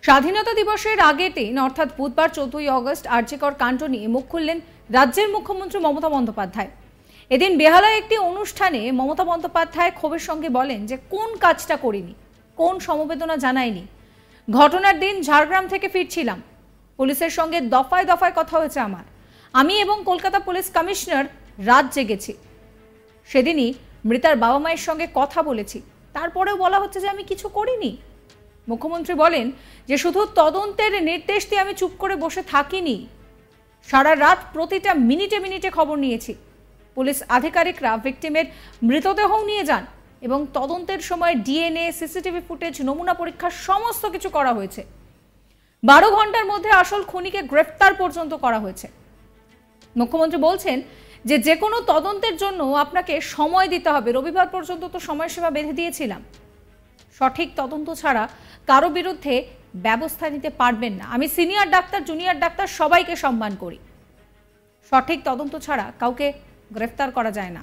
স্বাধীনতা দিবসের আগের দিন অর্থাৎ বুধবার 14ই অগস্ট আরজিকর কাণ্ড নিয়ে মুখ খুললেন রাজ্যের মুখ্যমন্ত্রী মমতা বন্দ্যোপাধ্যায়। এদিন বেহালায় একটি অনুষ্ঠানে মমতা বন্দ্যোপাধ্যায় ক্ষোভের সঙ্গে বলেন যে কোন কাজটা করিনি, কোন সমবেদনা জানায়নি। ঘটনার দিন ঝাড়গ্রাম থেকে ফিরছিলাম, পুলিশের সঙ্গে দফায় দফায় কথা হয়েছে আমার। আমি এবং কলকাতা পুলিশ কমিশনার রাত জেগেছি। সেদিনই মৃতার বাবা মায়ের সঙ্গে কথা বলেছি, তারপরেও বলা হচ্ছে যে আমি কিছু করিনি। মুখ্যমন্ত্রী বলেন যে শুধু তদন্তের নির্দেশ দিয়ে আমি চুপ করে বসে থাকিনি, সারা রাত প্রতিটা মিনিটে মিনিটে খবর নিয়েছি। পুলিশ আধিকারিকরা ভিকটিমের মৃতদেহও নিয়ে যান এবং তদন্তের সময় ডিএনএ, সিসিটিভি ফুটেজ, নমুনা পরীক্ষা সমস্ত কিছু করা হয়েছে। 12 ঘন্টার মধ্যে আসল খুনিকে গ্রেফতার পর্যন্ত করা হয়েছে। মুখ্যমন্ত্রী বলছেন যে কোনো তদন্তের জন্য আপনাকে সময় দিতে হবে। রবিবার পর্যন্ত তো সময়সীমা বেঁধে দিয়েছিলাম। সঠিক তদন্ত ছাড়া কারো বিরুদ্ধে ব্যবস্থা নিতে পারবেন না। আমি সিনিয়র ডাক্তার, জুনিয়র ডাক্তার সবাইকে সম্মান করি। সঠিক তদন্ত ছাড়া কাউকে গ্রেফতার করা যায় না।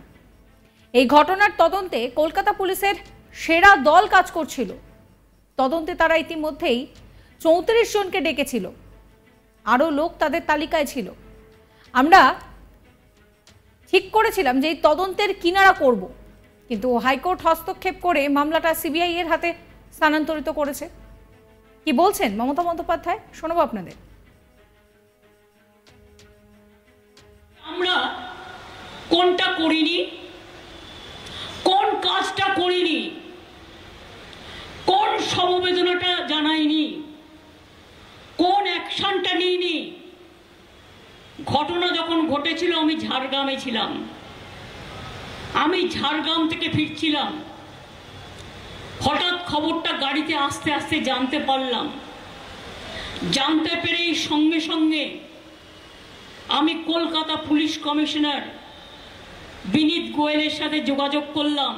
এই ঘটনার তদন্তে কলকাতা পুলিশের সেরা দল কাজ করছিল। তদন্তে তারা ইতিমধ্যেই 34 জনকে ডেকেছিল, আরও লোক তাদের তালিকায় ছিল। আমরা ঠিক করেছিলাম যে এই তদন্তের কিনারা করব, কিন্তু হাইকোর্ট হস্তক্ষেপ করে মামলাটা সিবিআই এর হাতে স্থানান্তরিত করেছে। কি বলছেন মমতা বন্দ্যোপাধ্যায়, শোনাবো আপনাদের। আমরা কোনটা করিনি, কোন কাজটা করিনি, কোন সমবেদনাটা জানাইনি, কোন অ্যাকশনটা নিইনি। ঘটনা যখন ঘটেছিল আমি ঝাড়গ্রামে ছিলাম। আমি ঝাড়গ্রাম থেকে ফিরছিলাম, হঠাৎ খবরটা গাড়িতে আস্তে আস্তে জানতে পারলাম। জানতে পেরেই সঙ্গে সঙ্গে আমি কলকাতা পুলিশ কমিশনার বিনীত গোয়েলের সাথে যোগাযোগ করলাম।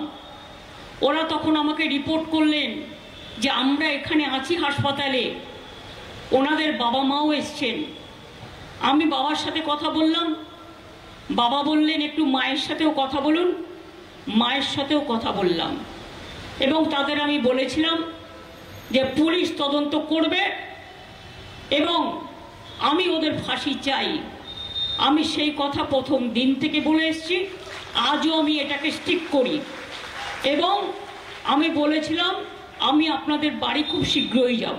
ওরা তখন আমাকে রিপোর্ট করলেন যে আমরা এখানে আছি হাসপাতালে, ওনাদের বাবা মাও এসছেন। আমি বাবার সাথে কথা বললাম, বাবা বললেন একটু মায়ের সাথেও কথা বলুন। মায়ের সাথেও কথা বললাম এবং তাদের আমি বলেছিলাম যে পুলিশ তদন্ত করবে এবং আমি ওদের ফাঁসি চাই। আমি সেই কথা প্রথম দিন থেকে বলে এসেছি, আজও আমি এটাকে স্টিক করি। এবং আমি বলেছিলাম আমি আপনাদের বাড়ি খুব শীঘ্রই যাব।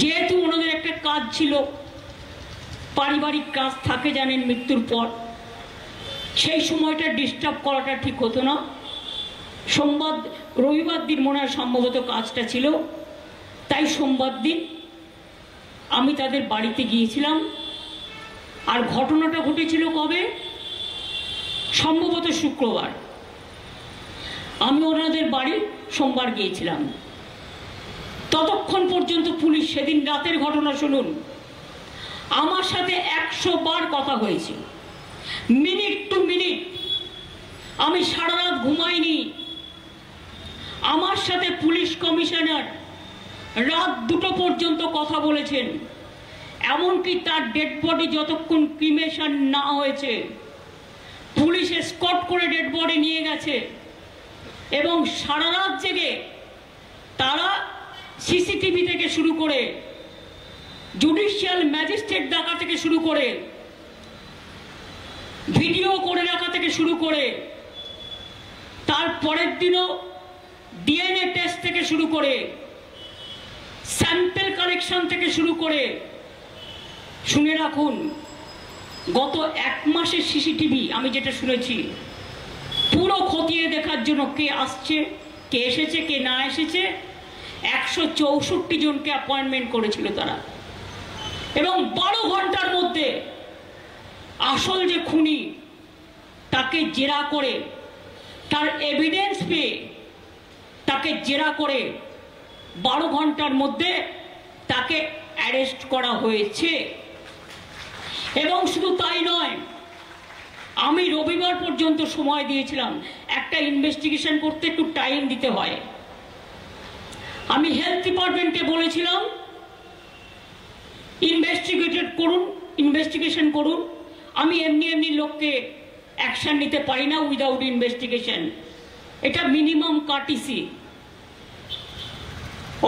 যেহেতু ওনাদের একটা কাজ ছিল, পারিবারিক কাজ থাকে জানেন মৃত্যুর পর, সেই সময়টা ডিস্টার্ব করাটা ঠিক হতো না। সোমবার, রবিবার দিন মনে হয় সম্ভবত কাজটা ছিল, তাই সোমবার দিন আমি তাদের বাড়িতে গিয়েছিলাম। আর ঘটনাটা ঘটেছিল কবে? সম্ভবত শুক্রবার। আমি ওনাদের বাড়ি সোমবার গিয়েছিলাম। ততক্ষণ পর্যন্ত পুলিশ, সেদিন রাতের ঘটনা শুনুন, আমার সাথে 100 বার কথা হয়েছে, মিনিট টু মিনিট। আমি সারা রাত ঘুমাইনি। আমার সাথে পুলিশ কমিশনার রাত 2টো পর্যন্ত কথা বলেছেন। এমনকি তার ডেড বডি যতক্ষণ ক্রিমেশন না হয়েছে, পুলিশ এসকর্ট করে ডেড বডি নিয়ে গেছে এবং সারা রাত জেগে তারা সিসিটিভি থেকে শুরু করে, জুডিশিয়াল ম্যাজিস্ট্রেট ডাকা থেকে শুরু করে, ভিডিও করে রাখা থেকে শুরু করে, তার পরের দিনও ডিএনএ টেস্ট থেকে শুরু করে, স্যাম্পল কালেকশন থেকে শুরু করে, শুনে রাখুন গত 1 মাসের সিসিটিভি আমি যেটা শুনেছি, পুরো খতিয়ে দেখার জন্য কে আসছে, কে এসেছে, কে না এসেছে, 164 জনকে অ্যাপয়েন্টমেন্ট করেছিল তারা। এবং 12 ঘন্টার মধ্যে আসল যে খুনি তাকে জেরা করে, তার এভিডেন্স পেয়ে তাকে জেরা করে 12 ঘন্টার মধ্যে তাকে অ্যারেস্ট করা হয়েছে। এবং শুধু তাই নয়, আমি রবিবার পর্যন্ত সময় দিয়েছিলাম। একটা ইনভেস্টিগেশন করতে একটু টাইম দিতে হয়। আমি হেলথ ডিপার্টমেন্টকে বলেছিলাম ইনভেস্টিগেশন করুন। আমি এমনি লোককে অ্যাকশন নিতে পারি না উইদাউট ইনভেস্টিগেশন। এটা মিনিমাম কার্টিসি।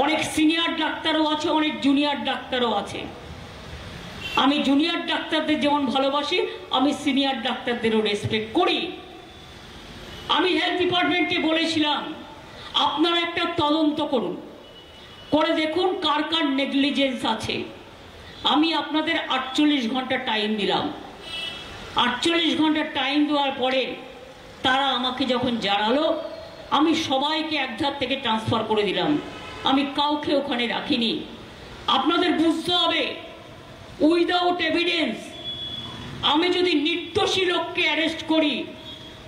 অনেক সিনিয়র ডাক্তারও আছে, অনেক জুনিয়র ডাক্তারও আছে। আমি জুনিয়র ডাক্তারদের যেমন ভালোবাসি, আমি সিনিয়র ডাক্তারদেরও রেসপেক্ট করি। আমি হেলথ ডিপার্টমেন্টকে বলেছিলাম, আপনারা একটা তদন্ত করুন, করে দেখুন কার কার নেগলিজেন্স আছে। আমি আপনাদের 48 ঘন্টা টাইম দিলাম। 48 ঘন্টা টাইম দেওয়ার পরে তারা আমাকে যখন জানালো, আমি সবাইকে একধার থেকে ট্রান্সফার করে দিলাম। আমি কাউকে ওখানে রাখিনি। আপনাদের বুঝতে হবে, উইদাউট এভিডেন্স আমি যদি নির্দোষী লোককে অ্যারেস্ট করি,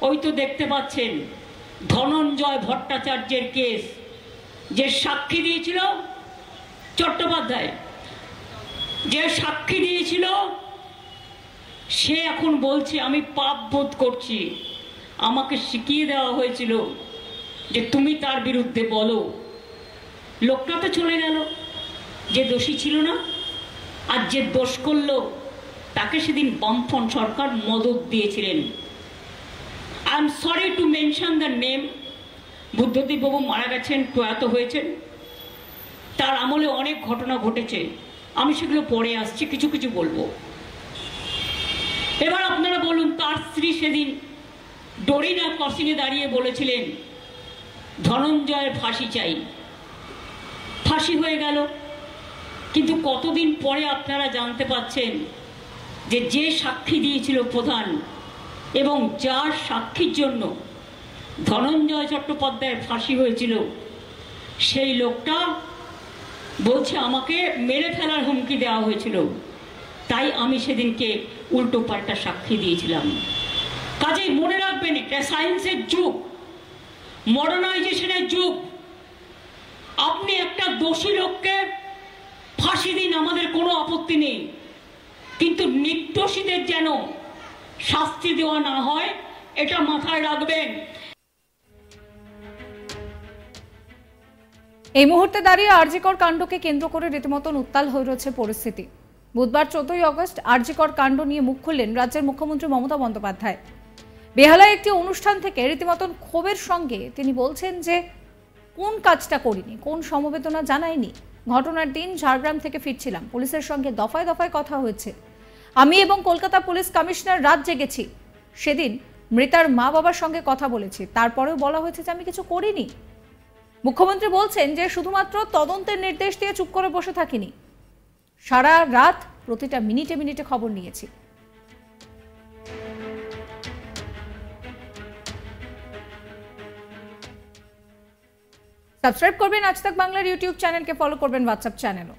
ওই তো দেখতে পাচ্ছেন ধনঞ্জয় ভট্টাচার্যের কেস, যে সাক্ষী দিয়েছিল চট্টোপাধ্যায়, যে সাক্ষী দিয়েছিল, সে এখন বলছে আমি পাপ বোধ করছি। আমাকে শিখিয়ে দেওয়া হয়েছিল যে তুমি তার বিরুদ্ধে বলো। লোকটা তো চলে গেল, যে দোষী ছিল না। আর যে দোষ করলো তাকে সেদিন বামফ্রন্ট সরকার মদত দিয়েছিলেন। I am sorry to mention the name. Buddhadeb বাবু মারা গেছেন, প্রয়াত হয়েছেন। তার আমলে অনেক ঘটনা ঘটেছে, আমি সেগুলো পরে আসছি, কিছু কিছু বলবো। এবার আপনারা বলুন, তার স্ত্রী সেদিন ডরিনা ক্রসিংয়ে দাঁড়িয়ে বলেছিলেন ধনঞ্জয়ের ফাঁসি চাই। ফাঁসি হয়ে গেল, কিন্তু কতদিন পরে আপনারা জানতে পাচ্ছেন যে যে সাক্ষী দিয়েছিল প্রধান এবং যার সাক্ষীর জন্য ধনঞ্জয় চট্টোপাধ্যায়ের ফাঁসি হয়েছিল, সেই লোকটা বলছে আমাকে মেরে ফেলার হুমকি দেওয়া হয়েছিল, তাই আমি সেদিনকে উল্টো পাল্টা সাক্ষী দিয়েছিলাম। কাজেই মনে রাখবেন, এটা সায়েন্সের যুগ, মডার্নাইজেশনের যুগ। আপনি একটা দোষী লোককে ফাঁসি দিন, আমাদের কোনো আপত্তি নেই, কিন্তু নির্দোষীদের যেন শাস্তি দেওয়া না হয়, এটা মাথায় রাখবেন। এই মুহূর্তে দাঁড়িয়ে আরজি কর কাণ্ডকে কেন্দ্র করে রীতিমতন উত্তাল হয়ে রয়েছে পরিস্থিতি। বুধবার 14 আগস্ট আরজি কর কাণ্ড নিয়ে মুখ খুললেন রাজ্যের মুখ্যমন্ত্রী মমতা বন্দ্যোপাধ্যায়। বেহালায় একটি অনুষ্ঠান থেকে রীতিমতন ক্ষোভের সঙ্গে তিনি বলছেন যে কোন কাজটা করিনি, কোন সমবেদনা জানায়নি। ঘটনার দিন ঝাড়গ্রাম থেকে ফিরছিলাম, পুলিশের সঙ্গে দফায় দফায় কথা হয়েছে। আমি এবং কলকাতা পুলিশ কমিশনার রাত জেগেছি। সেদিন মৃতার মা বাবার সঙ্গে কথা বলেছি, তারপরেও বলা হয়েছে যে আমি কিছু করিনি। মুখ্যমন্ত্রী বলছেন যে শুধুমাত্র তদন্তের নির্দেশ দিয়ে চুপ করে বসে থাকিনি, সারা রাত প্রতিটা মিনিটে মিনিটে খবর নিয়েছি। সাবস্ক্রাইব করবেন আজ তাক বাংলার ইউটিউব চ্যানেলকে, ফলো করবেন হোয়াটসঅ্যাপ চ্যানেলও।